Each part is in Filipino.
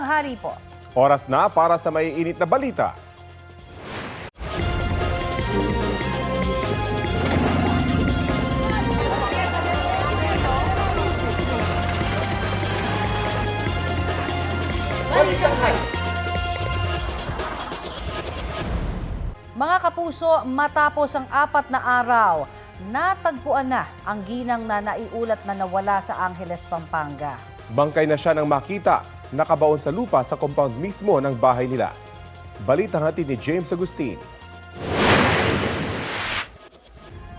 tanghali po. Oras na para sa maiinit na balita. Mga kapuso, matapos ang 4 na araw, natagpuan na ang ginang na naiulat na nawala sa Angeles, Pampanga. Bangkay na siya nang makita, nakabaon sa lupa sa compound mismo ng bahay nila. Balita hatid ni James Agustin.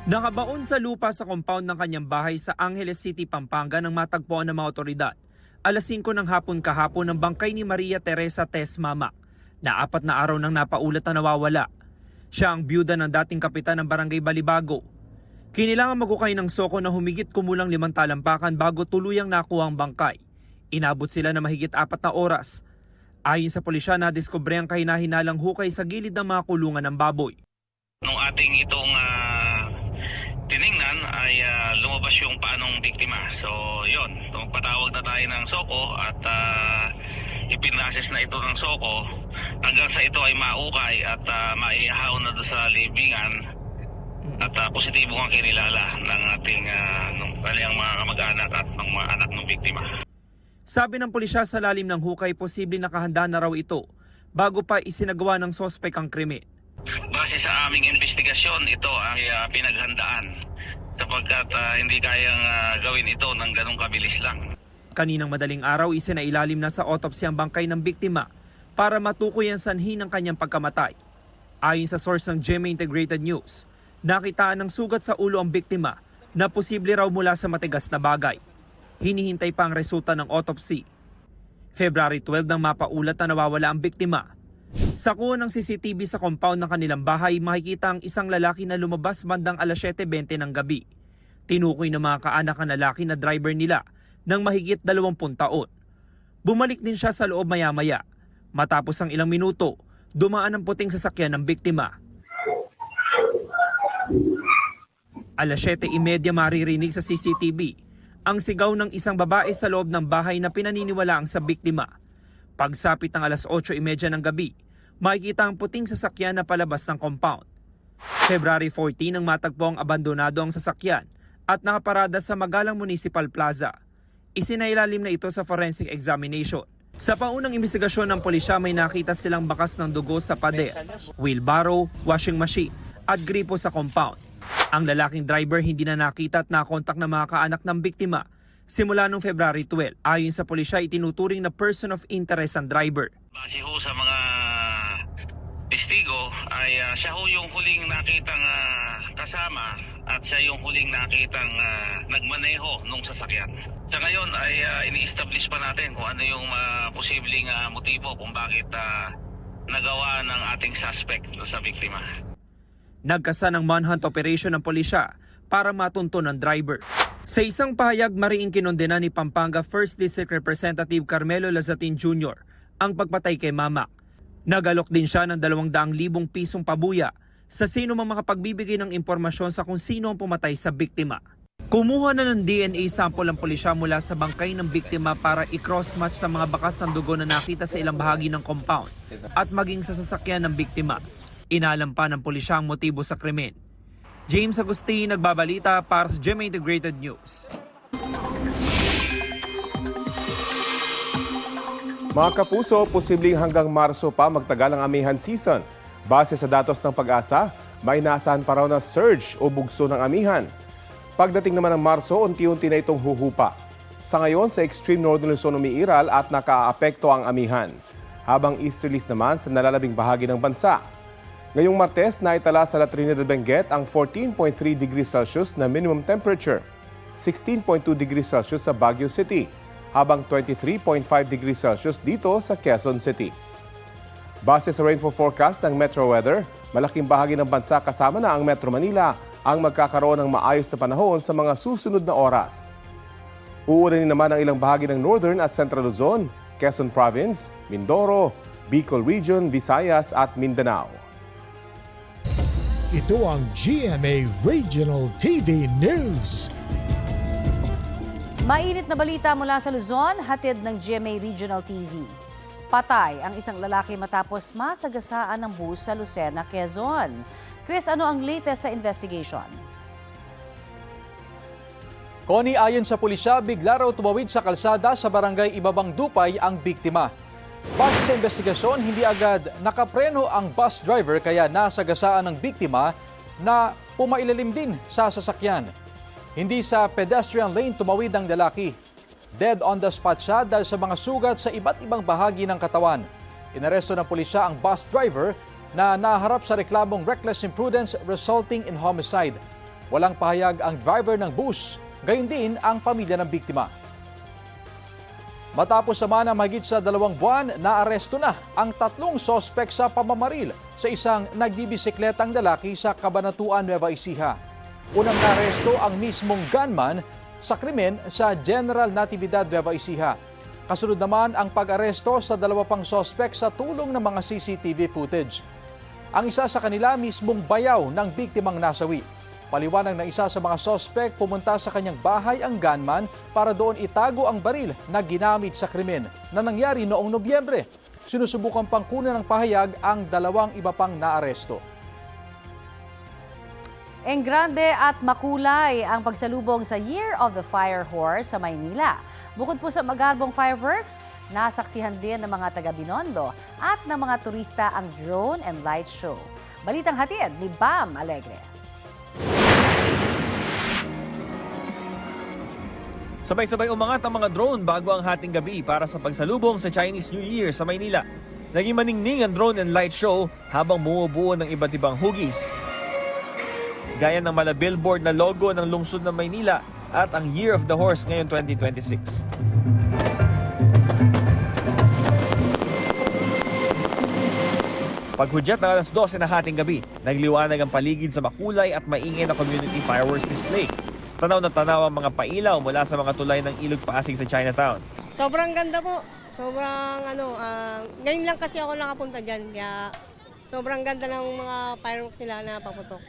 Nakabaon sa lupa sa compound ng kanyang bahay sa Angeles City, Pampanga nang matagpuan ng mga otoridad. Alas 5 ng hapon kahapon ang bangkay ni Maria Teresa Tess Mamak na 4 na araw nang napaulat na nawawala. Siya ang byuda ng dating kapitan ng Barangay Balibago. Kinilangan magukay ng soko na humigit kumulang 5 talampakan bago tuluyang nakuha ang bangkay. Inabot sila na mahigit 4 na oras. Ayon sa pulisya, nadiskubre ang kahina-hinalang hukay sa gilid ng mga kulungan ng baboy. Nung ating itong tiningnan ay lumabas yung paanong biktima. So yun, patawag na tayo ng soko at ipinases na ito ng soko hanggang sa ito ay maukay at maihaw na doon sa libingan at positibo ang kinilala ng ating kanyang mga kamag-anak at ng mga anak ng biktima. Sabi ng pulisya, sa lalim ng hukay, posibleng nakahanda na raw ito bago pa isinagawa ng sospek ang krimen. Base sa aming investigasyon, ito ay pinaghandaan sapagkat hindi kayang gawin ito ng ganong kabilis lang. Kaninang madaling araw, isinailalim na sa autopsy ang bangkay ng biktima para matukoy ang sanhi ng kanyang pagkamatay. Ayon sa source ng GMA Integrated News, nakitaan ng sugat sa ulo ang biktima na posible raw mula sa matigas na bagay. Hinihintay pa ang resulta ng autopsy. February 12 nang mapaulat na nawawala ang biktima. Sa kuha ng CCTV sa compound ng kanilang bahay, makikita ang isang lalaki na lumabas bandang alas 7:20 ng gabi. Tinukoy ng mga kaanak ang lalaki na driver nila ng mahigit 20 taon. Bumalik din siya sa loob maya-maya. Matapos ang ilang minuto, dumaan ang puting sasakyan ng biktima. Alas 7:30 maririnig sa CCTV ang sigaw ng isang babae sa loob ng bahay na pinaniniwalaang sa biktima. Pagsapit ng alas 8:30 ng gabi, makikita ang puting sasakyan na palabas ng compound. February 14 nang matagpo ang abandonado ang sasakyan at nakaparada sa Magalang Municipal Plaza. Isinailalim na ito sa forensic examination. Sa paunang investigasyon ng pulisya, may nakita silang bakas ng dugo sa pader, wheelbarrow, washing machine at gripo sa compound. Ang lalaking driver hindi na nakita at nakontak ng mga kaanak ng biktima simula noong February 12. Ayon sa pulisya, itinuturing na person of interest ang driver. Base ho sa mga testigo ay siya ho yung huling nakitang kasama at siya yung huling nakitang nagmaneho nung sasakyan. Sa ngayon ay ini-establish pa natin kung ano yung posibleng motibo kung bakit nagawa ng ating suspect sa biktima. Nagkasa ng manhunt operation ng pulisya para matunton ang driver. Sa isang pahayag, mariing kinondena ni Pampanga 1st District Representative Carmelo Lazatin Jr. ang pagpatay kay Mamak. Nagalok din siya ng 200,000 pisong pabuya sa sino mang makapagbibigay ng impormasyon sa kung sino ang pumatay sa biktima. Kumuha na ng DNA sample ang pulisya mula sa bangkay ng biktima para i-cross-match sa mga bakas ng dugo na nakita sa ilang bahagi ng compound at maging sa sasakyan ng biktima. Inalam pa ng pulisya ang motibo sa krimen. James Agustin, nagbabalita para sa GMA Integrated News. Mga kapuso, posibleng hanggang Marso pa magtagal ang amihan season. Base sa datos ng Pag-asa, may inaasahan pa raw na surge o bugso ng amihan. Pagdating naman ng Marso, unti-unti na itong huhupa. Sa ngayon, sa extreme northern Luzon umiiral at nakaapekto ang amihan. Habang easterlies naman sa nalalabing bahagi ng bansa. Ngayong Martes, naitala sa La Trinidad Benguet ang 14.3 degrees Celsius na minimum temperature, 16.2 degrees Celsius sa Baguio City, habang 23.5 degrees Celsius dito sa Quezon City. Base sa rainfall forecast ng Metro Weather, malaking bahagi ng bansa kasama na ang Metro Manila ang magkakaroon ng maayos na panahon sa mga susunod na oras. Uulanin naman ang ilang bahagi ng Northern at Central Luzon, Quezon Province, Mindoro, Bicol Region, Visayas at Mindanao. Ito ang GMA Regional TV News. Mainit na balita mula sa Luzon, hatid ng GMA Regional TV. Patay ang isang lalaki matapos masagasaan ng bus sa Lucena, Quezon. Chris, ano ang latest sa investigation? Connie, ayon sa pulisya, bigla raw tumawid sa kalsada sa barangay Ibabang Dupay ang biktima. Base sa investigasyon, hindi agad nakapreno ang bus driver kaya nasagasaan ng biktima na pumailalim din sa sasakyan. Hindi sa pedestrian lane tumawid ang lalaki. Dead on the spot siya dahil sa mga sugat sa iba't ibang bahagi ng katawan. Inaresto ng pulisya ang bus driver na naharap sa reklamong reckless imprudence resulting in homicide. Walang pahayag ang driver ng bus, gayon din ang pamilya ng biktima. Matapos naman ang mahigit sa 2 buwan, naaresto na ang 3 sospek sa pamamaril sa isang nagbibisikletang lalaki sa Cabanatuan, Nueva Ecija. Unang naaresto ang mismong gunman sa krimen sa General Natividad, Nueva Ecija. Kasunod naman ang pag-aresto sa 2 pang sospek sa tulong ng mga CCTV footage. Ang isa sa kanila mismong bayaw ng biktimang nasawi. Paliwanag ng isa sa mga sospek, pumunta sa kanyang bahay ang gunman para doon itago ang baril na ginamit sa krimen na nangyari noong Nobyembre. Sinusubukan pang kunan ng pahayag ang 2 iba pang naaresto. Enggrande at makulay ang pagsalubong sa Year of the Fire Horse sa Maynila. Bukod po sa magarbong fireworks, nasaksihan din ng mga taga-Binondo at ng mga turista ang drone and light show. Balitang hatid ni Bam Alegre. Sabay-sabay umangat ang mga drone bago ang hating gabi para sa pagsalubong sa Chinese New Year sa Maynila. Naging maningning ang drone and light show habang bumubuo ng iba't ibang hugis. Gaya ng mala billboard na logo ng lungsod ng Maynila at ang Year of the Horse ngayon 2026. Paghudyat ng alas 12 na hating gabi, nagliwanag ang paligid sa makulay at maingay na community fireworks display. Tanaw na tanaw ang mga pailaw mula sa mga tulay ng Ilog Pasig sa Chinatown. Sobrang ganda po. Sobrang ngayon lang kasi ako nakapunta dyan. Kaya sobrang ganda ng mga fireworks nila na paputok.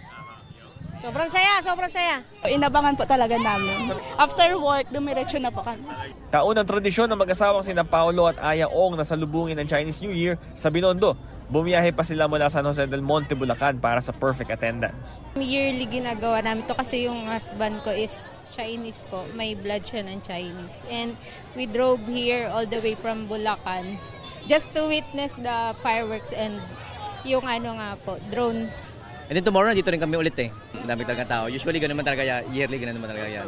Sobrang saya, sobrang saya. Inabangan po talaga namin. After work, dumiretso na po kami. Taon ang tradisyon ng mag-asawang sina Paolo at Aya Ong na salubungin ang Chinese New Year sa Binondo. Bumiyahe pa sila mula San Jose del Monte, Bulacan para sa perfect attendance. Yearly ginagawa namin to kasi yung husband ko is Chinese po. May blood siya ng Chinese. And we drove here all the way from Bulacan just to witness the fireworks and yung drone. And then tomorrow, dito rin kami ulit eh. Ang dami talaga tao. Usually, ganun naman talaga, yearly, ganun naman talaga yan.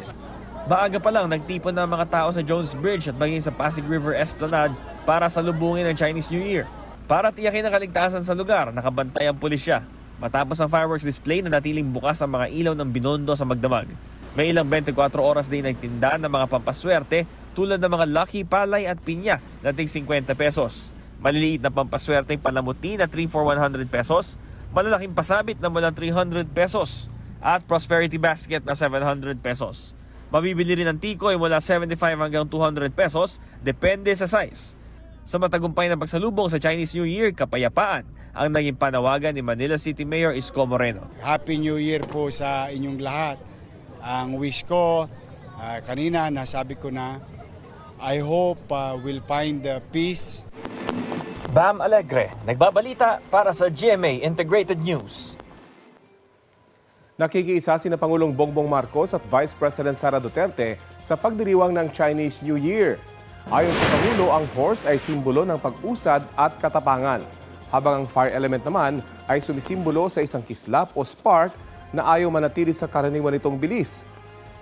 Maaga pa lang, nagtipon na ang mga tao sa Jones Bridge at maging sa Pasig River Esplanade para salubungin ang Chinese New Year. Para tiyakin ang kaligtasan sa lugar, nakabantay ang pulisya. Matapos ang fireworks display, nanatiling bukas ang mga ilaw ng Binondo sa magdamag. May ilang 24 oras din nagtinda ng mga pampaswerte tulad ng mga lucky, palay at pinya na tig 50 pesos. Maliliit na pampaswerte palamuti na 3 for 100 pesos, malalaking pasabit na mula 300 pesos at prosperity basket na 700 pesos. Mabibili rin ang tikoy mula 75 hanggang 200 pesos, depende sa size. Sa matagumpay na pagsalubong sa Chinese New Year, kapayapaan ang naging panawagan ni Manila City Mayor Isko Moreno. Happy New Year po sa inyong lahat. Ang wish ko, kanina nasabi ko na, I hope we'll find peace. Bam Alegre, nagbabalita para sa GMA Integrated News. Nakikiisa sina Pangulong Bongbong Marcos at Vice President Sara Duterte sa pagdiriwang ng Chinese New Year. Ayon sa Pangulo, ang horse ay simbolo ng pag-usad at katapangan, habang ang fire element naman ay sumisimbolo sa isang kislap o spark na ayaw manatili sa karaniwan nitong bilis.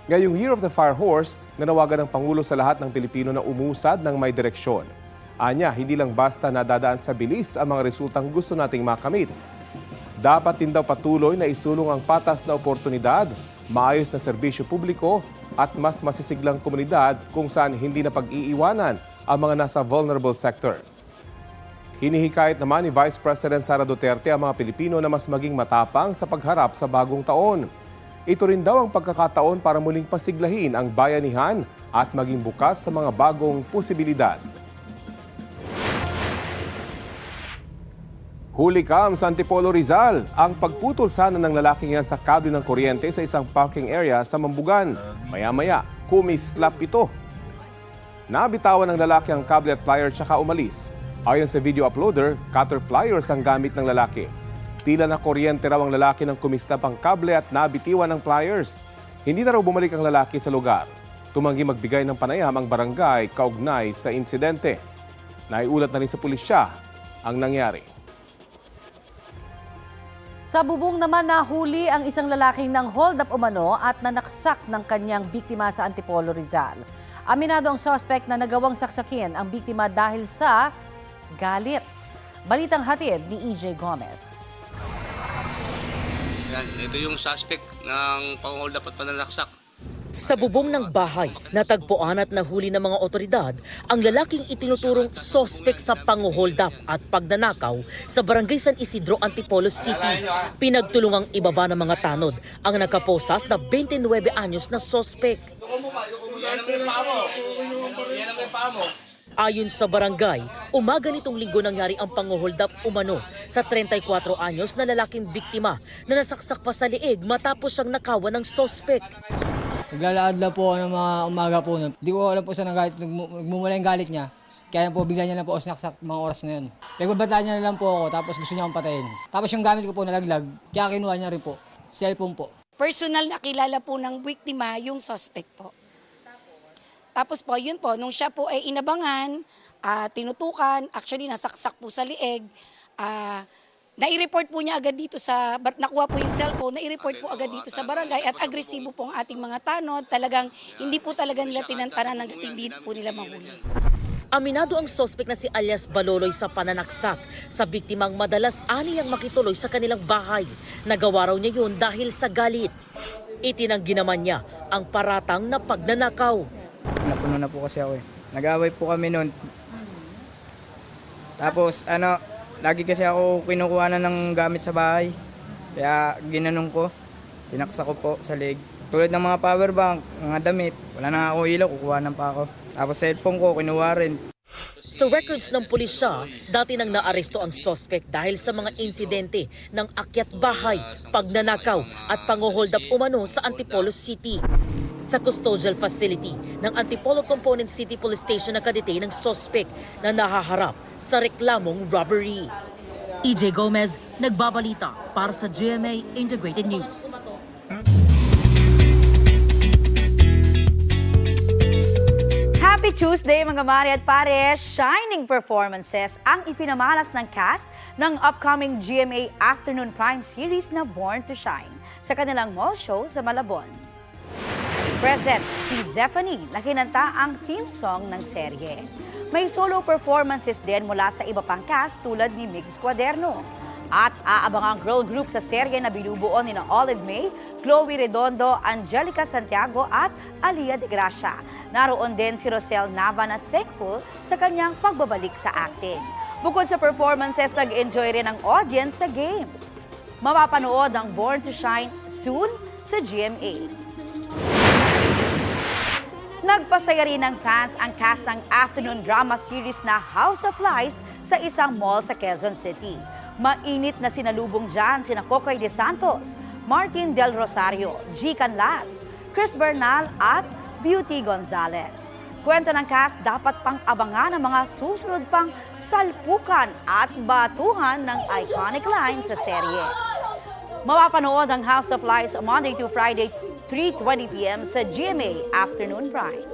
Ngayong Year of the Fire Horse, nanawagan ng Pangulo sa lahat ng Pilipino na umusad ng may direksyon. Anya, hindi lang basta nadadaan sa bilis ang mga resultang gusto nating makamit. Dapat din daw patuloy na isulong ang patas na oportunidad, maayos na serbisyo publiko at mas masisiglang komunidad kung saan hindi na pag-iiwanan ang mga nasa vulnerable sector. Hinihikayat naman ni Vice President Sara Duterte ang mga Pilipino na mas maging matapang sa pagharap sa bagong taon. Ito rin daw ang pagkakataon para muling pasiglahin ang bayanihan at maging bukas sa mga bagong posibilidad. Huli kam sa Antipolo, Rizal, ang pagputol sana ng lalaking yan sa kable ng kuryente sa isang parking area sa Mambugan. Maya-maya, kumislap ito. Nabitawan ng lalaki ang kable at plier tsaka umalis. Ayon sa video uploader, cutter pliers ang gamit ng lalaki. Tila na kuryente raw ang lalaki ng kumista pang kable at nabitiwan ng pliers. Hindi na raw bumalik ang lalaki sa lugar. Tumanggi magbigay ng panayam ang barangay kaugnay sa insidente. Naiulat na rin sa pulisya ang nangyari. Sa bubong naman nahuli ang isang lalaking ng hold-up umano at nanaksak ng kanyang biktima sa Antipolo, Rizal. Aminado ang suspect na nagawang saksakin ang biktima dahil sa galit. Balitang hatid ni EJ Gomez. Yan, ito yung suspect ng pang-hold up at pananaksak. Sa bubong ng bahay, natagpuan at nahuli ng mga otoridad ang lalaking itinuturong sospek sa pang-hold up at pagnanakaw sa Barangay San Isidro, Antipolo City. Pinagtulungang ibaba ng mga tanod ang nakaposas na 29 anyos na sospek. Ayon sa barangay, umaga nitong linggo nangyari ang pang-hold up umano sa 34 anyos na lalaking biktima na nasaksak pa sa liig matapos siyang nakawan ng sospek. Naglalakad lang po ng mga umaga po. Hindi ko alam po sa nagalit, nagmumula yung galit niya. Kaya po bigla niya lang po ako sinaksak mga oras na yun. Nagbabataan niya na lang po ako tapos gusto niya akong patayin. Tapos yung gamit ko po nalaglag, kaya kinuha niya rin po. Cellphone po. Personal na kilala po ng biktima yung suspect po. Tapos po, yun po, nung siya po ay inabangan, tinutukan, actually nasaksak po sa lieg, nai-report po niya agad dito sa, nakuha po yung cellphone, nai-report po agad dito sa barangay at agresibo po ang ating mga tanod. Talagang hindi po talaga nila tinantanan hanggat hindi po nila mahuli. Aminado ang sospek na si alias Baloloy sa pananaksak sa biktimang madalas aniyang makituloy sa kanilang bahay. Nagawa raw niya yun dahil sa galit. Itinanggi naman niya ang paratang na pagnanakaw. Napuno na po kasi ako eh. Nag-away po kami noon. Tapos lagi kasi ako kinukuha na ng gamit sa bahay. Kaya ginanong ko, sinaksa ko po sa leg. Tulad ng mga power bank, mga damit, wala na ako ilaw, kukuha na pa ako. Tapos cellphone ko, kinuha rin. Sa records ng pulisya, dati nang naaresto ang suspect dahil sa mga insidente ng akyat bahay, pagnanakaw at pang-hold up umano sa Antipolo City. Sa custodial facility ng Antipolo Component City Police Station nakadetain ng suspect na nahaharap sa reklamong robbery. EJ Gomez, nagbabalita para sa GMA Integrated News. Happy Tuesday mga mari at pare! Shining performances ang ipinamalas ng cast ng upcoming GMA Afternoon Prime Series na Born to Shine sa kanilang mall show sa Malabon. Present si Zephanie na kinanta ang theme song ng serye. May solo performances din mula sa iba pang cast tulad ni Mix Cuaderno. At aabang ang girl group sa serye na binubuo ni Olive May, Chloe Redondo, Angelica Santiago at Alia de Gracia. Naroon din si Rosel Nava na thankful sa kanyang pagbabalik sa acting. Bukod sa performances, nag-enjoy rin ang audience sa games. Mapapanood ang Born to Shine soon sa GMA. Nagpasaya rin ng fans ang cast ng afternoon drama series na House of Lies sa isang mall sa Quezon City. Mainit na sinalubong dyan sina Kokoy De Santos, Martin Del Rosario, G. Canlas, Chris Bernal at Beauty Gonzalez. Kwento ng cast, dapat pang abangan ang mga susunod pang salpukan at batuhan ng iconic lines sa serye. Mapapanood ang House of Lies Monday to Friday, 3:20 p.m. sa GMA Afternoon Prime.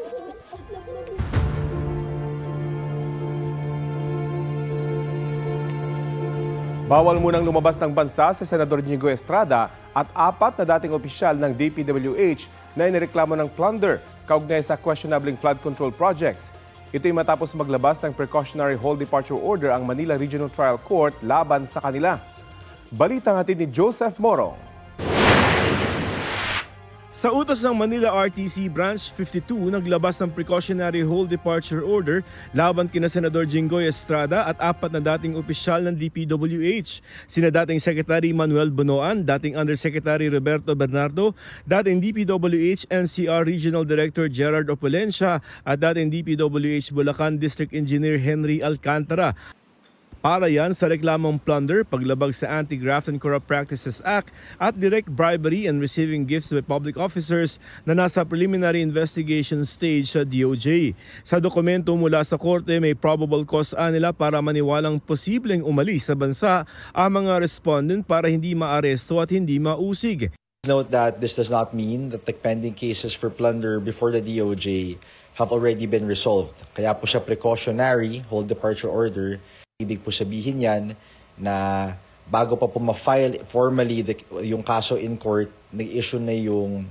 Bawal munang lumabas ng bansa si Senador Jingo Estrada at 4 na dating opisyal ng DPWH na inireklamo ng plunder kaugnay sa questionabling flood control projects. Ito'y matapos maglabas ng precautionary hold departure order ang Manila Regional Trial Court laban sa kanila. Balitang hatid ni Joseph Morong. Sa utos ng Manila RTC Branch 52, naglabas ng precautionary hold departure order laban kina Senador Jinggoy Estrada at 4 na dating opisyal ng DPWH. Sina dating Secretary Manuel Bonoan, dating Undersecretary Roberto Bernardo, dating DPWH NCR Regional Director Gerard Opulencia at dating DPWH Bulacan District Engineer Henry Alcantara. Para yan sa reklamong plunder, paglabag sa Anti-Graft and Corrupt Practices Act at direct bribery and receiving gifts by public officers na nasa preliminary investigation stage sa DOJ. Sa dokumento mula sa korte, may probable cause nila para maniwalang posibleng umalis sa bansa ang mga respondent para hindi maaresto at hindi mausig. Note that this does not mean that the pending cases for plunder before the DOJ have already been resolved. Kaya po siya precautionary hold departure order. Ibig po sabihin yan na bago pa po ma-file formally yung kaso in court, nag-issue na yung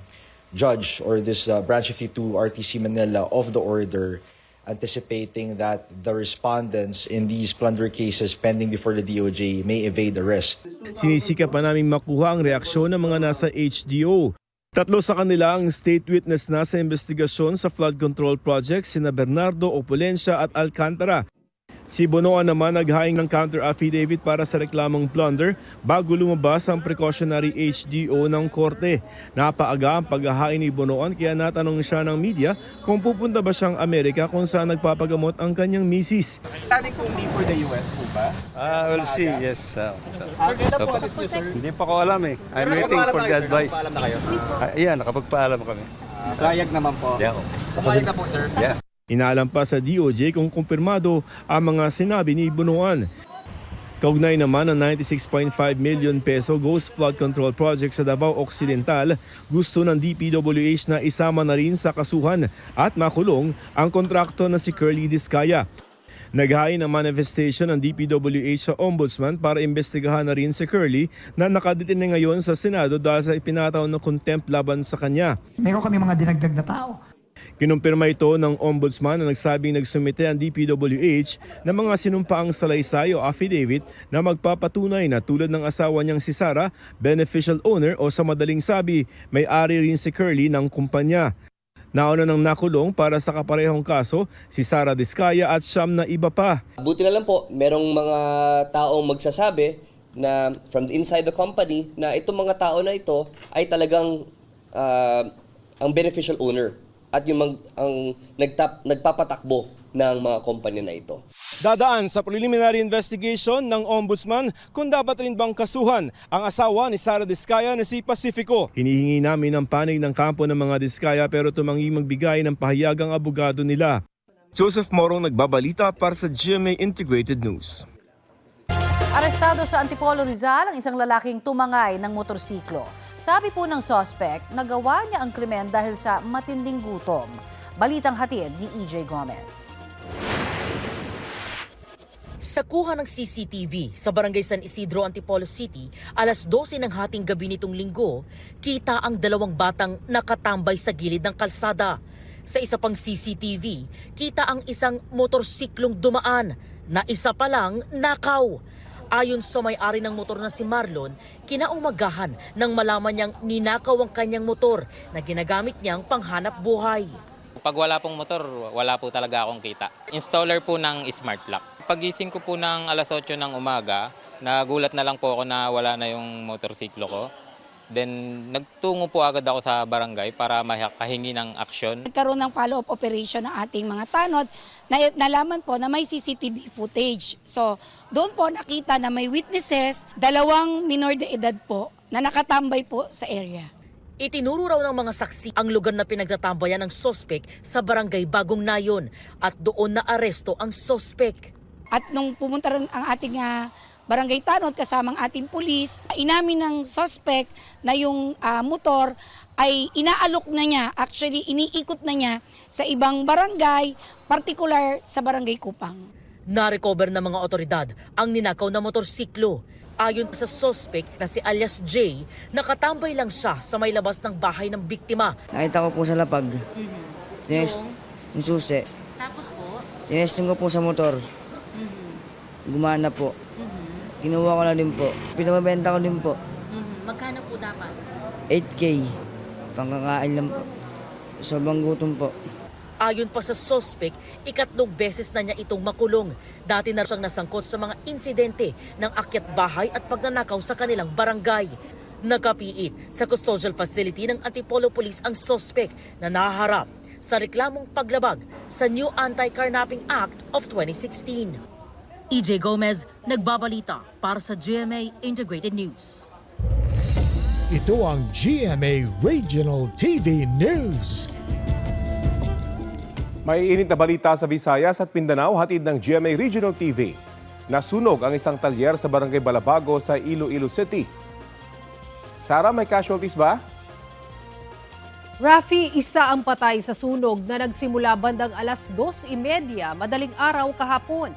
judge or this Branch 52 RTC Manila of the order anticipating that the respondents in these plunder cases pending before the DOJ may evade arrest. Sinisika pa namin makuha ang reaksyon ng mga nasa HDO. 3 sa kanila ang state witness na sa investigasyon sa flood control project, sina Bernardo, Opulencia at Alcantara. Si Bonoan naman naghaing ng counter affidavit para sa reklamong plunder bago lumabas ang precautionary HDO ng korte. Napaaga ang paghahain ni Bonoan kaya natanong siya ng media kung pupunta ba siyang Amerika kung saan nagpapagamot ang kanyang misis. Planning kung hindi for the US po ba? We'll see, yes. Hindi pa ko alam eh. I'm waiting for the advice. Nakapagpaalam na kayo? Yeah, nakapagpaalam kami. Payag naman po. Yeah. So, payag na po, sir? Yeah. Inaalam pa sa DOJ kung kumpirmado ang mga sinabi ni Bonoan. Kaugnay naman ang 96.5 million peso Ghost Flood Control Project sa Davao Occidental, gusto ng DPWH na isama na rin sa kasuhan at makulong ang kontrakto na si Curly Discaya. Naghain ng manifestation ng DPWH sa Ombudsman para imbestigahan na rin si Curly na nakadetine ngayon sa Senado dahil sa ipinataw na contempt laban sa kanya. Meron kami mga dinagdag na tao. Kinumpirma ito ng Ombudsman na nagsabing nagsumite ang DPWH ng mga sinumpaang salaysay o affidavit na magpapatunay na tulad ng asawa niyang si Sara, beneficial owner o sa madaling sabi, may-ari rin si Curly ng kumpanya. Nauna nang nakulong para sa kaparehong kaso si Sara Discaya at 9 na iba pa. Buti na lang po, merong mga taong magsasabi na from the inside the company na itong mga tao na ito ay talagang ang beneficial owner at yung nagpapatakbo ng mga kumpanya na ito. Dadaan sa preliminary investigation ng Ombudsman kung dapat rin bang kasuhan ang asawa ni Sara Discaya na si Pacifico. Hinihingi namin ang panig ng kampo ng mga Discaya pero tumanggi magbigay ng pahayag ang abogado nila. Joseph Morong nagbabalita para sa GMA Integrated News. Arestado sa Antipolo Rizal ang isang lalaking tumangay ng motorsiklo. Sabi po ng suspect, nagawa niya ang krimen dahil sa matinding gutom. Balitang hatid ni EJ Gomez. Sa kuha ng CCTV sa Barangay San Isidro, Antipolo City, alas 12 ng hating gabi nitong linggo, kita ang 2 batang nakatambay sa gilid ng kalsada. Sa isa pang CCTV, kita ang isang motorsiklong dumaan na isa pa lang nakaw. Ayon sa may-ari ng motor na si Marlon, kinaumagahan nang malaman niyang ninakaw ang kanyang motor na ginagamit niyang panghanap buhay. Pag wala pong motor, wala po talaga akong kita. Installer po ng smart lock. Pagising ko po ng alas 8 ng umaga, nagulat na lang po ako na wala na yung motorsiklo ko. Then nagtungo po agad ako sa barangay para makahingi ng aksyon. Nagkaroon ng follow-up operation ng ating mga tanod na nalaman po na may CCTV footage. So doon po nakita na may witnesses, 2 minor de edad po na nakatambay po sa area. Itinuro raw ng mga saksi ang lugar na pinagtatambayan ng sospek sa barangay Bagong Nayon at doon na aresto ang sospek. At nung pumunta rin ang ating barangay tanod kasamang ating pulis, inamin ng suspect na yung motor ay inaalok na niya, actually iniikot na niya sa ibang barangay, particular sa barangay Kupang. Na-recover ng mga otoridad ang ninakaw na motorsiklo. Ayon sa suspect na si alias J, nakatambay lang siya sa may labas ng bahay ng biktima. Nakita ko po sa lapag. Yung susi. Tapos po? Sinesting ko po sa motor. Gumana po. Kinuha ko na din po. Pinamabenta ko din po. Magkano po dapat? 8K. Pangkakain lang po. Sobrang gutom po. Ayon pa sa suspect, 3 beses na niya itong makulong. Dati na siyang nasangkot sa mga insidente ng akyat bahay at pagnanakaw sa kanilang barangay. Nakapiit sa custodial facility ng Antipolo Police ang suspect na nahaharap sa reklamong paglabag sa New Anti-Carnapping Act of 2016. EJ Gomez, nagbabalita para sa GMA Integrated News. Ito ang GMA Regional TV News. May init na balita sa Visayas at Mindanao, hatid ng GMA Regional TV. Nasunog ang isang talyer sa Barangay Balabago sa Iloilo City. Sara, may casualties ba? Rafi, isa ang patay sa sunog na nagsimula bandang alas 2:30 madaling araw kahapon.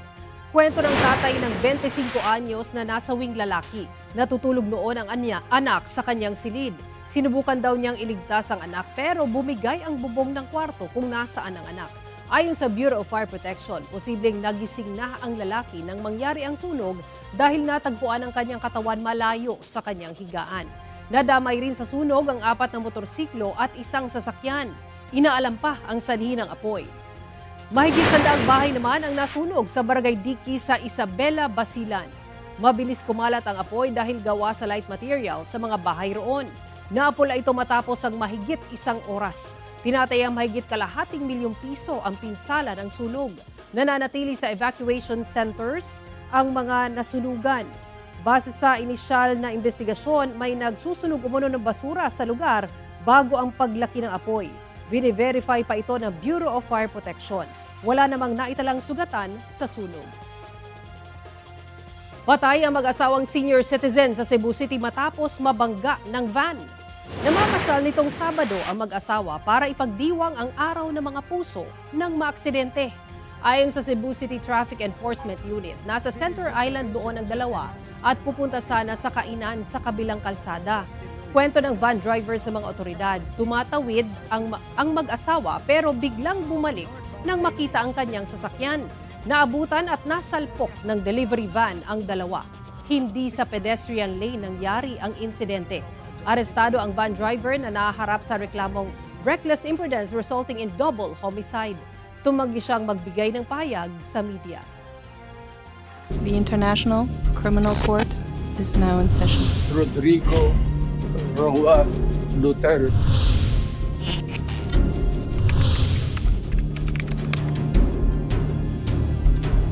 Kwento ng tatay ng 25 anyos na nasawing lalaki. Natutulog noon ang anak sa kanyang silid. Sinubukan daw niyang iligtas ang anak pero bumigay ang bubong ng kwarto kung nasaan ang anak. Ayon sa Bureau of Fire Protection, posibleng nagising na ang lalaki nang mangyari ang sunog dahil natagpuan ang kanyang katawan malayo sa kanyang higaan. Nadamay rin sa sunog ang 4 na motorsiklo at isang sasakyan. Inaalam pa ang sanhi ng apoy. Mahigit 100 bahay naman ang nasunog sa Barangay Diki sa Isabela, Basilan. Mabilis kumalat ang apoy dahil gawa sa light material sa mga bahay roon. Naapula ito matapos ang mahigit 1 oras. Tinatayang mahigit ₱250,000 ang pinsala ng sunog. Nananatili sa evacuation centers ang mga nasunugan. Base sa inisyal na investigasyon, may nagsusunog umano ng basura sa lugar bago ang paglaki ng apoy. Vine-verify pa ito ng Bureau of Fire Protection. Wala namang naitalang sugatan sa sunog. Patay ang mag-asawang senior citizen sa Cebu City matapos mabangga ng van. Namamasyal nitong Sabado ang mag-asawa para ipagdiwang ang araw ng mga puso ng maaksidente. Ayon sa Cebu City Traffic Enforcement Unit, nasa Center Island doon ang dalawa at pupunta sana sa kainan sa kabilang kalsada. Kwento ng van driver sa mga otoridad, tumatawid ang mag-asawa pero biglang bumalik nang makita ang kanyang sasakyan. Naabutan at nasalpok ng delivery van ang dalawa. Hindi sa pedestrian lane nangyari ang insidente. Arestado ang van driver na naharap sa reklamong reckless imprudence resulting in double homicide. Tumanggi siyang magbigay ng pahayag sa media. The International Criminal Court is now in session. Rodrigo Roa Duterte.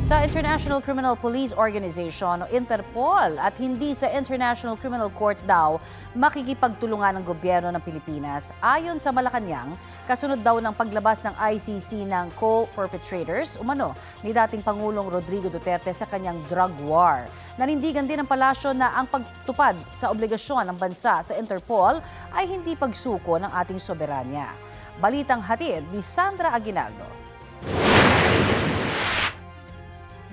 Sa International Criminal Police Organization o Interpol at hindi sa International Criminal Court daw makikipagtulungan ng gobyerno ng Pilipinas. Ayon sa Malacanang, kasunod daw ng paglabas ng ICC ng co-perpetrators umano ni dating Pangulong Rodrigo Duterte sa kanyang drug war. Nanindigan din ng palasyo na ang pagtupad sa obligasyon ng bansa sa Interpol ay hindi pagsuko ng ating soberanya. Balitang hatid ni Sandra Aguinaldo.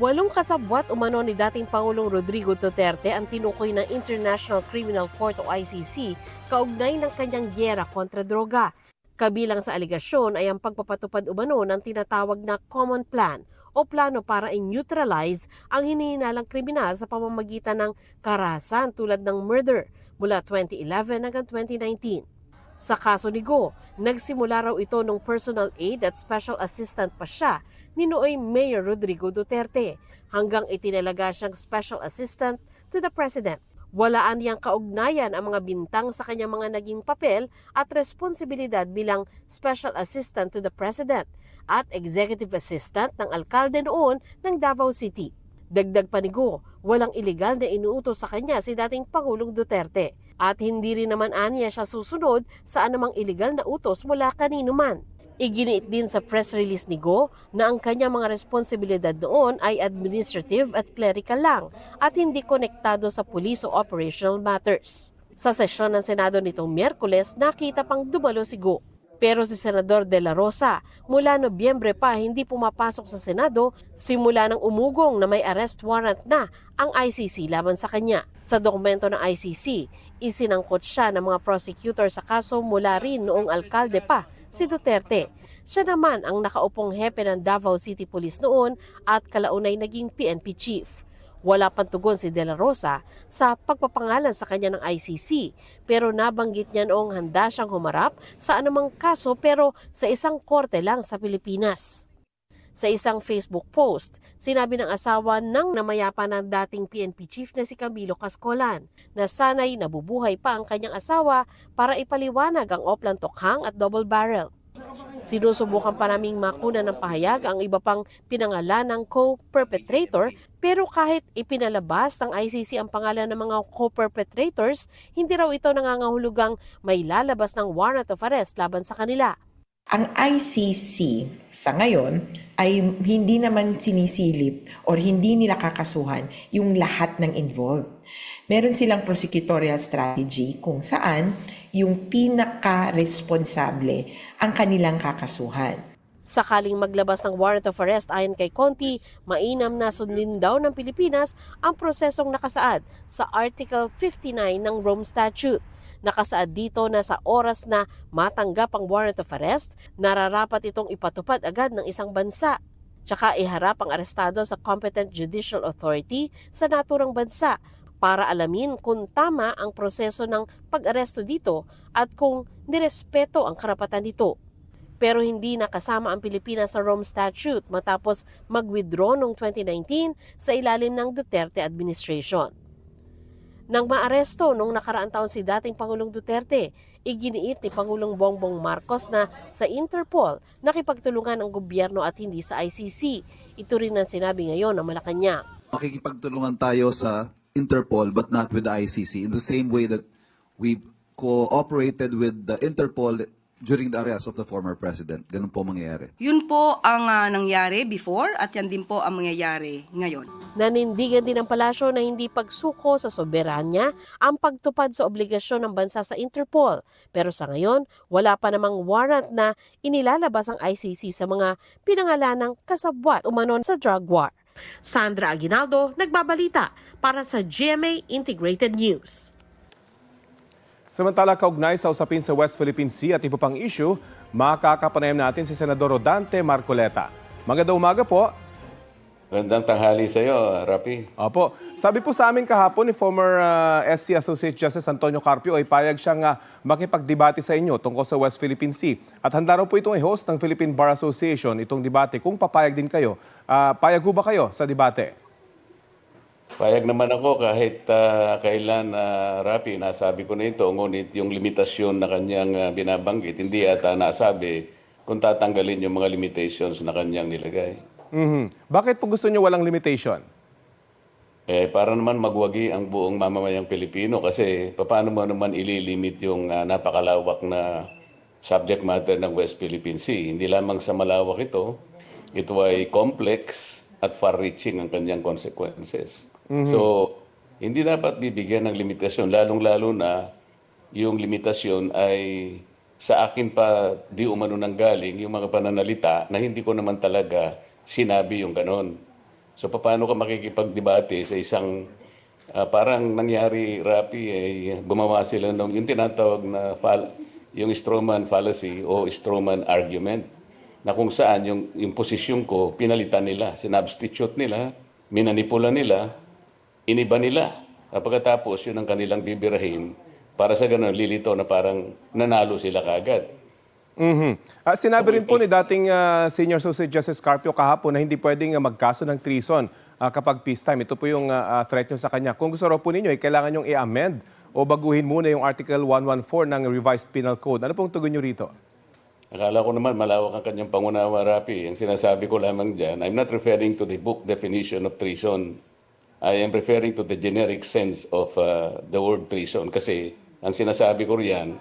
8 kasabwat umano ni dating Pangulong Rodrigo Duterte ang tinukoy ng International Criminal Court o ICC kaugnay ng kanyang gyera kontra droga. Kabilang sa aligasyon ay ang pagpapatupad umano ng tinatawag na common plan o plano para i-neutralize ang hinihinalang kriminal sa pamamagitan ng karahasan tulad ng murder mula 2011 hanggang 2019. Sa kaso ni Go, nagsimula raw ito nung personal aid at special assistant pa siya ni Nooy Mayor Rodrigo Duterte hanggang itinalaga siyang special assistant to the President. Walaan niyang kaugnayan ang mga bintang sa kanyang mga naging papel at responsibilidad bilang special assistant to the President at executive assistant ng alkalde noon ng Davao City. Dagdag pa ni Go, walang iligal na inuutos sa kanya si dating Pangulong Duterte at hindi rin naman aniya siya susunod sa anumang iligal na utos mula kanino man. Iginiit din sa press release ni Go na ang kanyang mga responsibilidad noon ay administrative at clerical lang at hindi konektado sa police o operational matters. Sa sesyon ng Senado nitong Miyerkules, nakita pang dumalo si Go. Pero si Senador De La Rosa, mula Nobyembre pa hindi pumapasok sa Senado simula ng umugong na may arrest warrant na ang ICC laban sa kanya. Sa dokumento ng ICC, isinangkot siya ng mga prosecutor sa kaso mula rin noong alkalde pa si Duterte. Siya naman ang nakaupong hepe ng Davao City Police noon at kalaunay naging PNP chief. Wala pang tugon si De La Rosa sa pagpapangalan sa kanya ng ICC pero nabanggit niya noong handa siyang humarap sa anumang kaso pero sa isang korte lang sa Pilipinas. Sa isang Facebook post, sinabi ng asawa ng namayapa ng dating PNP chief na si Camilo Cascolan na sana'y nabubuhay pa ang kanyang asawa para ipaliwanag ang Oplan Tokhang at double barrel. Sinusubukan pa naming makuna ng pahayag ang iba pang pinangalanang co-perpetrator, pero kahit ipinalabas ng ICC ang pangalan ng mga co-perpetrators, hindi raw ito nangangahulugang may lalabas ng warrant of arrest laban sa kanila. Ang ICC sa ngayon ay hindi naman sinisilip or hindi nila kakasuhan yung lahat ng involved. Meron silang prosecutorial strategy kung saan yung pinaka-responsable ang kanilang kakasuhan. Sakaling maglabas ng warrant of arrest ayon kay Conti, mainam na sundin daw ng Pilipinas ang prosesong nakasaad sa Article 59 ng Rome Statute. Nakasaad dito na sa oras na matanggap ang warrant of arrest, nararapat itong ipatupad agad ng isang bansa. Tsaka iharap ang arestado sa competent judicial authority sa naturang bansa para alamin kung tama ang proseso ng pag-aresto dito at kung nirespeto ang karapatan nito. Pero hindi nakasama ang Pilipinas sa Rome Statute matapos mag-withdraw noong 2019 sa ilalim ng Duterte administration. Nang maaresto noong nakaraang taon si dating Pangulong Duterte, iginiit ni Pangulong Bongbong Marcos na sa Interpol nakipagtulungan ang gobyerno at hindi sa ICC. Ito rin ang sinabi ngayon ng Malacanang. Makikipagtulungan tayo sa Interpol but not with the ICC in the same way that we cooperated with the Interpol during the arrest of the former president. Ganun po mangyayari. Yun po ang nangyari before at yan din po ang mangyayari ngayon. Nanindigan din ng palasyo na hindi pagsuko sa soberanya ang pagtupad sa obligasyon ng bansa sa Interpol. Pero sa ngayon, wala pa namang warrant na inilalabas ang ICC sa mga pinangalanang kasabwat umanon sa drug war. Sandra Aguinaldo, nagbabalita para sa GMA Integrated News. Samantala, kaugnay sa usapin sa West Philippine Sea at iba pang issue, makakapanayam natin si Senador Rodante Marcoleta. Magandang umaga po. Magandang tanghali sa iyo, Rapi. Opo. Sabi po sa amin kahapon ni former SC Associate Justice Antonio Carpio ay payag siyang makipagdebate sa inyo tungkol sa West Philippine Sea. At handa raw po itong i-host ng Philippine Bar Association itong debate. Kung papayag din kayo, payag ho ba kayo sa debate? Payag naman ako kahit kailan, Rapi, nasabi ko na ito, ngunit yung limitasyon na kanyang binabanggit, hindi yata nasabi kung tatanggalin yung mga limitations na kanyang nilagay. Bakit po gusto niyo walang limitation? Para naman magwagi ang buong mamamayang Pilipino kasi paano mo naman ililimit yung napakalawak na subject matter ng West Philippine Sea. Hindi lamang sa malawak ito ay complex at far-reaching ang kanyang consequences. So, hindi dapat bibigyan ng limitasyon, lalong-lalo na yung limitasyon ay sa akin pa di umano nang galing yung mga pananalita na hindi ko naman talaga sinabi yung ganon. So, paano ka makikipagdebate sa isang parang nangyari, Rapi, gumawa sila ng yung tinatawag na yung strawman fallacy o strawman argument na kung saan yung posisyon ko, pinalitan nila, sinubstitute nila, minanipula nila, iniba nila. Pagkatapos, yun ang kanilang bibirahin para sa ganun, lilito na parang nanalo sila kagad. Sinabi rin po ni dating Senior Associate Justice Carpio kahapon na hindi pwedeng magkaso ng treason kapag peacetime. Ito po yung threat nyo sa kanya. Kung gusto raw po ninyo, kailangan nyong i-amend o baguhin muna yung Article 114 ng Revised Penal Code. Ano pong tugon nyo rito? Akala ko naman malawak ang kanyang pangunawa, Rapi. Ang sinasabi ko lamang dyan, I'm not referring to the book definition of treason. I am referring to the generic sense of the word treason. Kasi ang sinasabi ko riyan,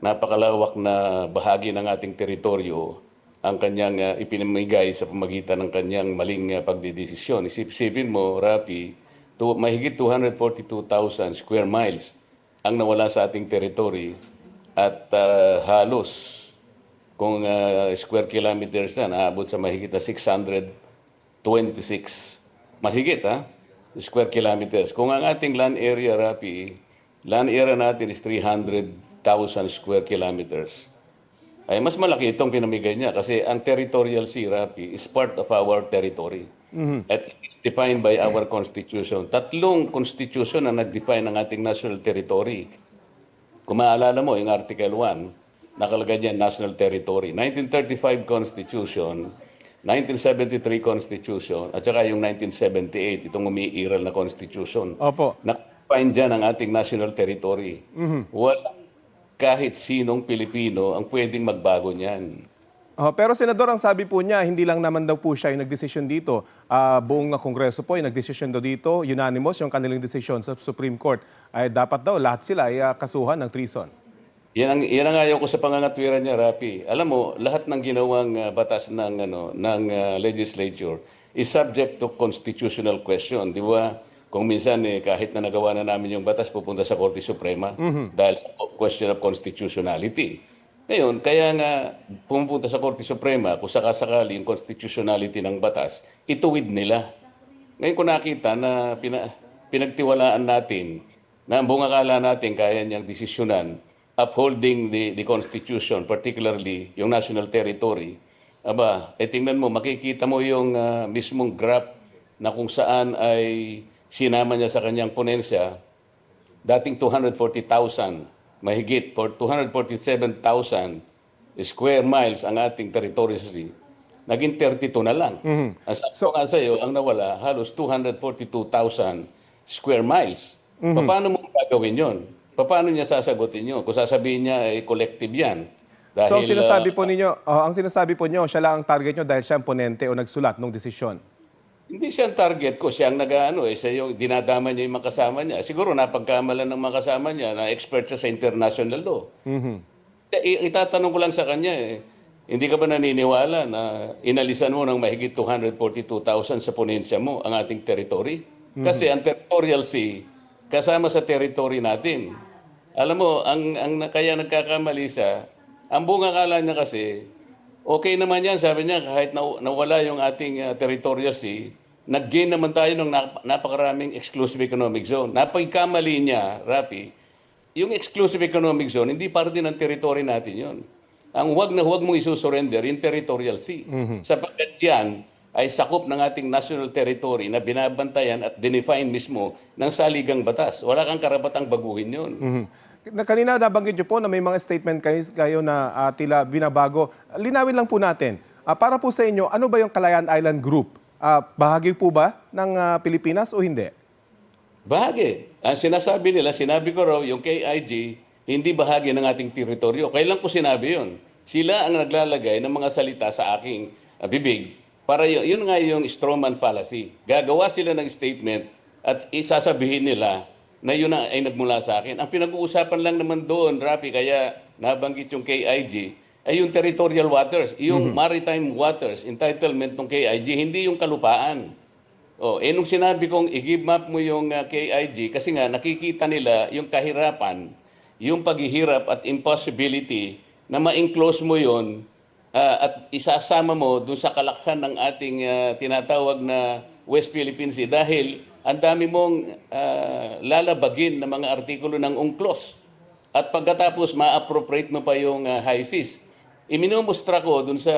napakalawak na bahagi ng ating teritoryo ang kanyang ipinamigay sa pamagitan ng kanyang maling pagdidesisyon. Isipin mo, Rapi, mahigit 242,000 square miles ang nawala sa ating territory at halos kung square kilometers na, naabot sa mahigit na 626. Mahigit, square kilometers. Kung ang ating land area, Rapi, land area natin is 300,000 square kilometers. Ay mas malaki itong pinamigay niya kasi ang territorial sea, Rapi, is part of our territory. At it is defined by our constitution. Tatlong constitution ang nag-define ng ating national territory. Kung maalala mo, yung Article 1, nakalagay niya national territory. 1935 Constitution, 1973 Constitution, at saka yung 1978, itong umiiral na Constitution. Opo. Nakapine dyan ang ating national territory. Wala kahit sinong Pilipino ang pwedeng magbago niyan. Pero Senador, ang sabi po niya, hindi lang naman daw po siya yung nagdesisyon dito. Buong Kongreso po yung nagdesisyon daw dito, unanimous yung kanilang desisyon sa Supreme Court. Ay dapat daw lahat sila ay kasuhan ng treason. Yan ang ayaw ko sa pangangatwiran niya, Rapi. Alam mo, lahat ng ginawang batas ng legislature is subject to constitutional question, di ba? Kung minsan kahit na nagawa na namin yung batas, pupunta sa Korte Suprema dahil sa question of constitutionality. Ngayon, kaya nga pumupunta sa Korte Suprema kung sakasakali yung constitutionality ng batas, ituwid nila. Ngayon ko nakita na pinagtiwalaan natin na ang buong akala natin kaya niyang desisyonan upholding the Constitution, particularly yung national territory. Aba, tingnan mo, makikita mo yung mismong graph na kung saan ay sinama niya sa kanyang ponensya, dating 240,000 mahigit for 247,000 square miles ang ating territory naging 32 na lang. Ang sabi ko nga sa'yo, ang nawala halos 242,000 square miles. Paano mo gagawin yun? Paano niya sasagutin yun? Kung sasabihin niya, collective yan. Dahil, So sinasabi po ninyo, ang sinasabi po niyo, siya lang ang target niyo dahil siya ang ponente o nagsulat ng desisyon. Hindi siya ang target ko. Siya ang siya yung dinadama niya yung mga kasama niya. Siguro napagkamalan ng mga kasama niya na expert siya sa international law. Itatanong ko lang sa kanya, hindi ka ba naniniwala na inalisan mo ng mahigit 242,000 sa ponensya mo ang ating territory? Kasi ang territorial sea, kasama sa territory natin. Alam mo, kaya nagkakamali siya, ang buong akala niya kasi, okay naman yan, sabi niya, kahit nawala yung ating territorial sea, nag-gain naman tayo ng napakaraming exclusive economic zone. Napagkamali niya, Rapi, yung exclusive economic zone, hindi parte ng territory natin yun. Ang huwag mong isusurrender, yung territorial sea. Sapagkat yan ay sakop ng ating national territory na binabantayan at dinefine mismo ng saligang batas. Wala kang karapatang baguhin yun. Kanina nabanggit niyo po na may mga statement kayo na tila binabago. Linawin lang po natin. Para po sa inyo, ano ba yung Calayan Island Group? Bahagi po ba ng Pilipinas o hindi? Bahagi. Ang sinasabi nila, sinabi ko raw, yung KIG, hindi bahagi ng ating teritoryo. Kailan ko sinabi yun? Sila ang naglalagay ng mga salita sa aking bibig para yun nga yung strawman fallacy. Gagawa sila ng statement at isasabihin nila na yun ay nagmula sa akin. Ang pinag-uusapan lang naman doon, Rapi, kaya nabanggit yung KIG, ay yung territorial waters, yung maritime waters, entitlement ng KIG, hindi yung kalupaan. Nung sinabi kong i-give map mo yung KIG, kasi nga nakikita nila yung kahirapan, yung paghihirap at impossibility na ma-enclose mo yun at isasama mo dun sa kalakhan ng ating tinatawag na West Philippine Sea dahil ang dami mong lalabagin na mga artikulo ng UNCLOS. At pagkatapos ma-appropriate mo pa yung high seas. Iminumustra ko dun sa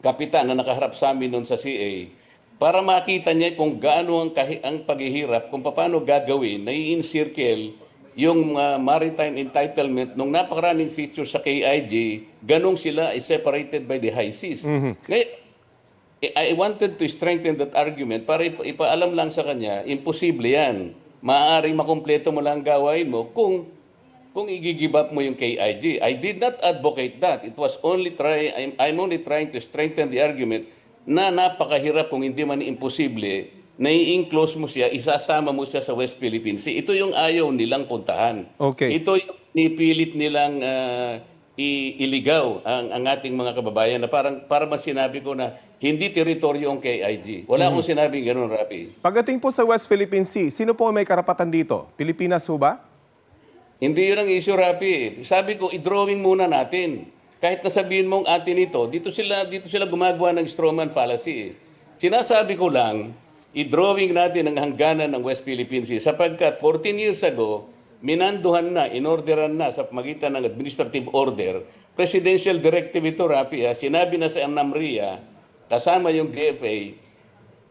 kapitan na nakaharap sa amin dun sa CA para makita niya kung gaano ang paghihirap, kung paano gagawin na i-encircle yung maritime entitlement nung napakaraming features sa KIG, ganong sila is separated by the high seas. Ngayon, I wanted to strengthen that argument para ipaalam lang sa kanya, imposible yan. Maaaring makumpleto mo lang gawain mo kung i-give up mo yung KIG. I did not advocate that. It was I'm only trying to strengthen the argument na napakahirap kung hindi man imposible na i-enclose mo siya, isasama mo siya sa West Philippine Sea. Ito yung ayaw nilang puntahan. Okay. Ito yung nipilit nilang iligaw ang ating mga kababayan na para mas sinabi ko na hindi teritoryo ang KIG. Wala akong sinabing gano'n, Rapi. Pagdating po sa West Philippine Sea, sino po may karapatan dito? Pilipinas ho ba? Hindi yun ang issue, Rapi. Sabi ko, i-drawing muna natin. Kahit nasabihin mong atin ito, dito sila gumagawa ng strawman fallacy. Sinasabi ko lang, i-drawing natin ang hangganan ng West Philippine Sea sapagkat 14 years ago, minanduhan na, inorderan na sa pamagitan ng administrative order, presidential directive ito, Rapi, sinabi na sa NAMRIA, kasama yung DFA,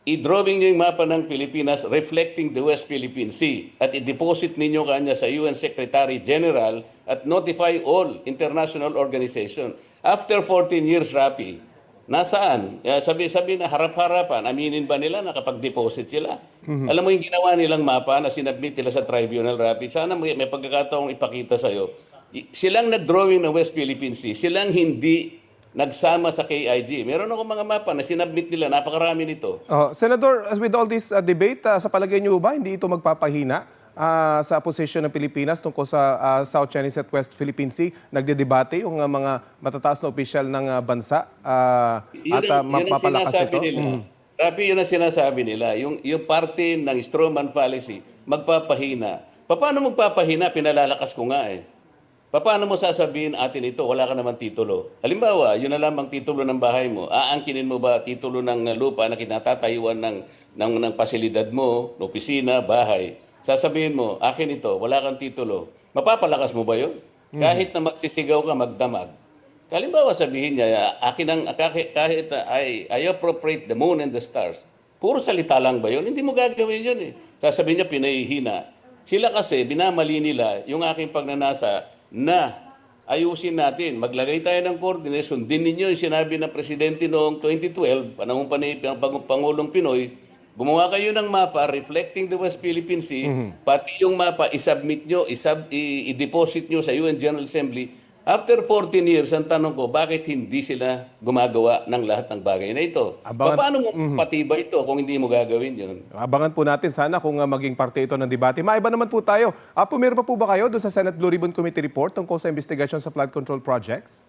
i-drawing nyo yung mapa ng Pilipinas reflecting the West Philippine Sea at i-deposit ninyo kanya sa UN Secretary General at notify all international organization. After 14 years, Rapi, nasaan? Sabi na harap-harapan, aminin ba nila na kapag-deposit sila? Alam mo yung ginawa nilang mapa na sinabmit nila sa tribunal, Rapi, sana may pagkakataong ipakita sa'yo. Silang nag-drawing ng West Philippine Sea, silang hindi nagsama sa KIG. Meron ako mga mapa na sinabmit nila, napakarami nito. Senador, with all this debate, sa palagay niyo ba, hindi ito magpapahina sa posisyon ng Pilipinas tungkol sa South Chinese at West Philippine Sea? Nagdedebate yung mga matataas na opisyal ng bansa Yun ang mapapalakas sinasabi ito? nila. Rapi, yun ang sinasabi nila. Yung parte ng strawman fallacy, magpapahina. Paano magpapahina? Pinalalakas ko nga eh. Paano mo sasabihin atin ito? Wala ka naman titulo. Halimbawa, yun na lamang titulo ng bahay mo. Aangkinin mo ba titulo ng lupa na kinatatayuan ng pasilidad mo, opisina, bahay? Sasabihin mo, akin ito, wala kang titulo. Mapapalakas mo ba yun? Kahit na magsisigaw ka, magdamag. Halimbawa, sabihin niya, kahit I appropriate the moon and the stars. Puro salita lang ba yun? Hindi mo gagawin yun eh. Sasabihin niya, pinahihina. Sila kasi, binamali nila yung aking pagnanasa na ayusin natin. Maglagay tayo ng coordinate. Sundin ninyo yung sinabi ng Presidente noong 2012, panahon pa ni Pangulong Pinoy, gumawa kayo ng mapa reflecting the West Philippine Sea, pati yung mapa isubmit nyo, i-deposit nyo sa UN General Assembly. After 14 years, ang tanong ko, bakit hindi sila gumagawa ng lahat ng bagay na ito? Paano mo patibay ito kung hindi mo gagawin yun? Abangan po natin sana kung maging parte ito ng debate. Maiba naman po tayo. Pumirma po ba kayo doon sa Senate Blue Ribbon Committee report tungkol sa investigation sa flood control projects?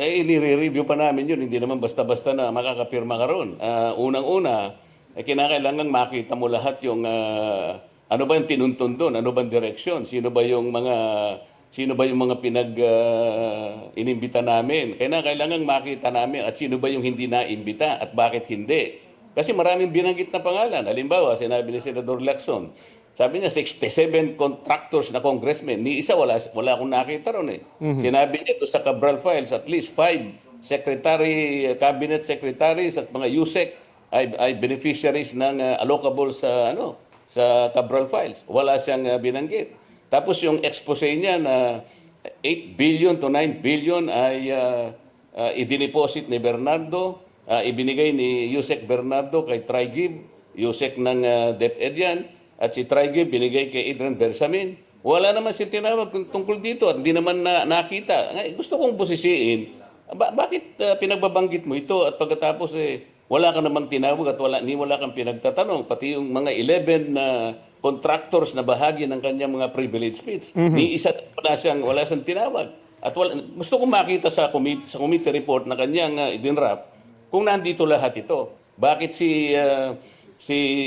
Nire-review pa namin yun. Hindi naman basta-basta na makakapirma ka ron. Unang-una, kinakailangan makita mo lahat yung ano ba yung tinuntun doon, ano ba yung direksyon, sino ba yung mga inimbita namin. Kailangan makita namin at sino ba yung hindi naimbita at bakit hindi. Kasi maraming binanggit na pangalan. Halimbawa, sinabi ni Senador Lacson, sabi niya 67 contractors na congressmen, ni isa wala akong nakita ron eh. Sinabi niya ito sa Cabral Files, at least 5 cabinet secretaries at mga USEC ay beneficiaries ng allocable sa Cabral Files. Wala siyang binanggit. Tapos yung expose niya na 8 billion to 9 billion ay idiniposit ni Bernardo, ibinigay ni Yusek Bernardo kay Trigib, Yusek ng DepEd yan, at si Trigib binigay kay Adrian Bersamin. Wala naman si tinawag tungkol dito at hindi naman nakita. Gusto kong busisiin, bakit pinagbabanggit mo ito at pagkatapos wala ka namang tinawag at wala kang pinagtatanong, pati yung mga 11 na contractors na bahagi ng kanyang mga privilege speech. Ni isa wala siyang tinawag. At gusto kong makita sa committee report na kanyang idinrap kung nandito lahat ito. Bakit si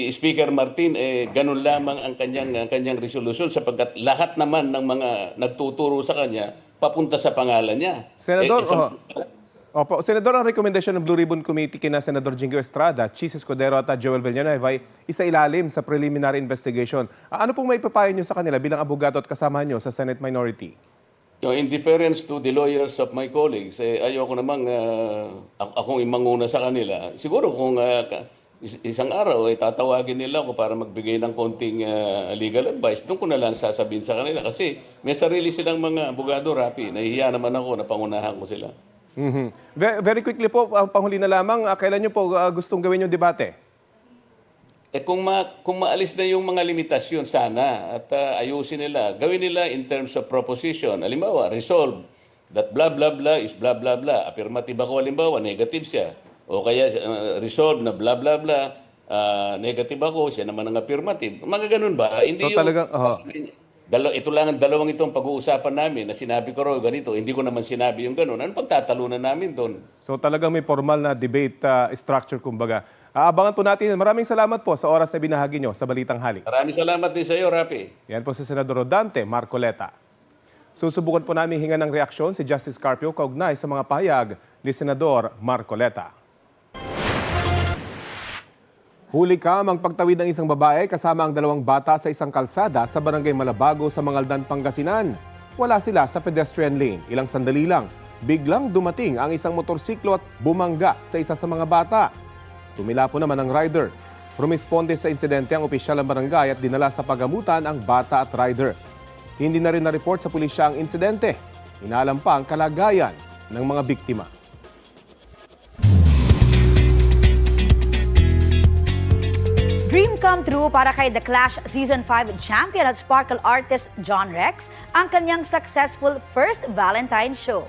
Speaker Martin ganun lamang ang kanyang resolution sapagkat lahat naman ng mga nagtuturo sa kanya papunta sa pangalan niya. Senador, Senador, ang rekomendasyon ng Blue Ribbon Committee kina Senador Jingo Estrada, Chis Escudero at Joel Villanueva ay isailalim sa preliminary investigation. Ano pong may papayo nyo sa kanila bilang abogado at kasama nyo sa Senate Minority? In deference to the lawyers of my colleagues, ayoko namang akong imanguna sa kanila. Siguro kung isang araw tatawagin nila ako para magbigay ng konting legal advice, doon ko na lang sasabihin sa kanila. Kasi may sarili silang mga abogado, Rapi. Nahihiya naman ako na pangunahan ko sila. Very quickly po, panghuli na lamang, kailan nyo po gustong gawin yung debate? Kung maalis na yung mga limitasyon sana at ayusin nila, gawin nila in terms of proposition. Halimbawa, resolve that blah blah blah is blah blah blah. Affirmative ako halimbawa, negative siya. O kaya resolve na blah blah blah, negative ako, siya naman ang affirmative. Mga ganun ba? Hindi so talagang, ito lang ang dalawang itong pag-uusapan namin na sinabi ko raw ganito, hindi ko naman sinabi yung ganun. Anong pagtatalunan namin doon? So talagang may formal na debate structure kumbaga. Aabangan po natin. Maraming salamat po sa oras na binahagi nyo sa Balitang Halik. Maraming salamat din sa iyo, Rapi. Yan po si Senador Rodante Marcoleta. Susubukan po namin hinga ng reaksyon si Justice Carpio kaugnay sa mga pahayag ni Senador Marcoleta. Huli ang pagtawid ng isang babae kasama ang 2 bata sa isang kalsada sa Barangay Malabago sa Mangaldan, Pangasinan. Wala sila sa pedestrian lane. Ilang sandali lang, biglang dumating ang isang motorsiklo at bumangga sa isa sa mga bata. Tumila po naman ang rider. Rumisponde sa insidente ang opisyal ng barangay at dinala sa pagamutan ang bata at rider. Hindi na rin na-report sa pulisya ang insidente. Inaalam pa ang kalagayan ng mga biktima. Dream come true para kay The Clash Season 5 champion at sparkle artist John Rex ang kanyang successful first Valentine show.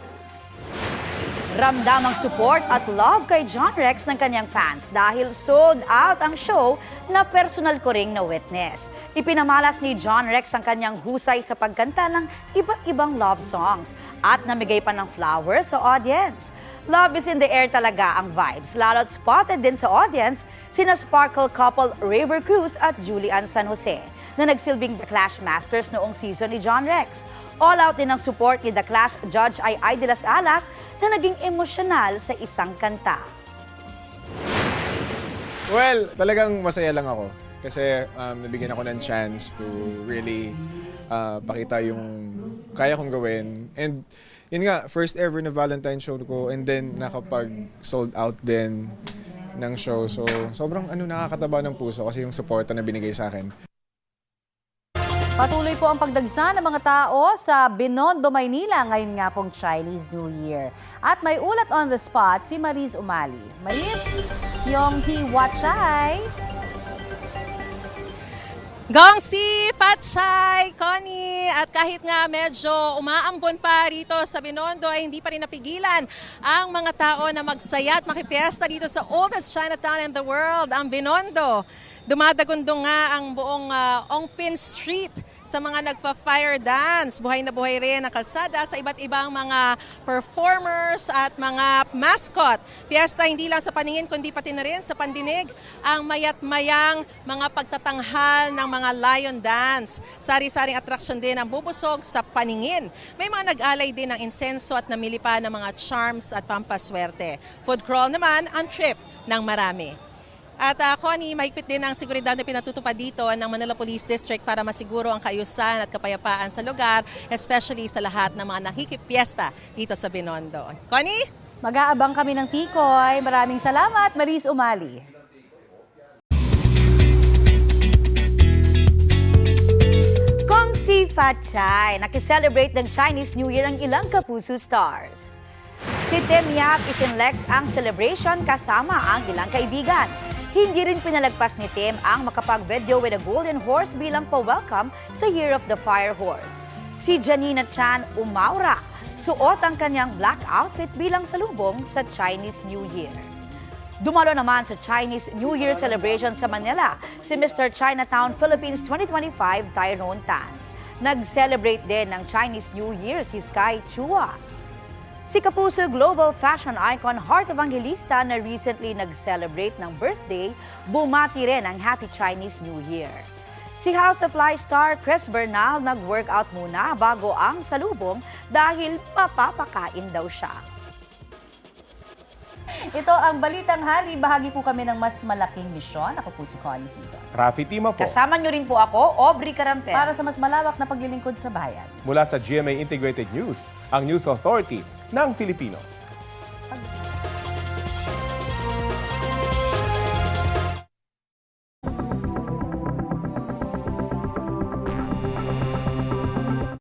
Ramdam ang support at love kay John Rex ng kanyang fans dahil sold out ang show na personal ko ring na-witness. Ipinamalas ni John Rex ang kanyang husay sa pagkanta ng iba't ibang love songs at namigay pa ng flowers sa audience. Love is in the air talaga ang vibes. Lalo't spotted din sa audience sina Sparkle couple River Cruz at Julian San Jose na nagsilbing The Clash Masters noong season ni John Rex. All out din ang support ni The Clash Judge Ay de las Alas na naging emosyonal sa isang kanta. Well, talagang masaya lang ako kasi nabigyan ako ng chance to really pakita yung kaya kong gawin. And yun nga, first ever na Valentine show ko and then nakapag-sold out din ng show. So sobrang nakakataba ng puso kasi yung suporta na binigay sa akin. Patuloy po ang pagdagsa ng mga tao sa Binondo, Maynila ngayon nga pong Chinese New Year. At may ulat on the spot si Mariz Umali. Mariz, yung Hiwachay. Gongsi, Patchay, Connie, at kahit nga medyo umaambon pa rito sa Binondo ay hindi pa rin napigilan ang mga tao na magsaya at makipiesta dito sa oldest Chinatown in the world, ang Binondo. Dumadagundong nga ang buong Ongpin Street sa mga nagfa-fire dance. Buhay na buhay rin ang kalsada sa iba't ibang mga performers at mga mascot. Piesta hindi lang sa paningin kundi pati na rin sa pandinig ang mayat-mayang mga pagtatanghal ng mga lion dance. Sari-saring atraksyon din ang bubusog sa paningin. May mga nag-alay din ng insenso at namili pa ng mga charms at pampaswerte. Food crawl naman ang trip ng marami. At Connie, mahigpit din ang seguridad na pinatutupad dito ng Manila Police District para masiguro ang kaayusan at kapayapaan sa lugar, especially sa lahat ng mga nakikipiesta dito sa Binondo. Connie? Mag-aabang kami ng tikoy. Maraming salamat, Mariz Umali. Gongsi Fatchay, nakiselebrate ng Chinese New Year ang ilang Kapuso stars. Si Tim Yap itinlex ang celebration kasama ang ilang kaibigan. Hindi rin pinalagpas ni Tim ang makapag-video with a golden horse bilang pa-welcome sa Year of the Fire Horse. Si Janina Chan umaura, suot ang kanyang black outfit bilang salubong sa Chinese New Year. Dumalo naman sa Chinese New Year celebration sa Manila si Mr. Chinatown Philippines 2025 Tyrone Tan. Nag-celebrate din ng Chinese New Year si Sky Chua. Si Kapuso Global Fashion Icon Heart Evangelista na recently nag-celebrate ng birthday, bumati rin ang Happy Chinese New Year. Si House of Fly star Chris Bernal nag-workout muna bago ang salubong dahil papapakain daw siya. Ito ang Balitang Hali. Bahagi po kami ng mas malaking misyon. Ako po si Connie Season. Rafi Tima po. Kasama niyo rin po ako, Aubrey Carampe. Para sa mas malawak na paglilingkod sa bayan. Mula sa GMA Integrated News, ang News Authority ng Filipino.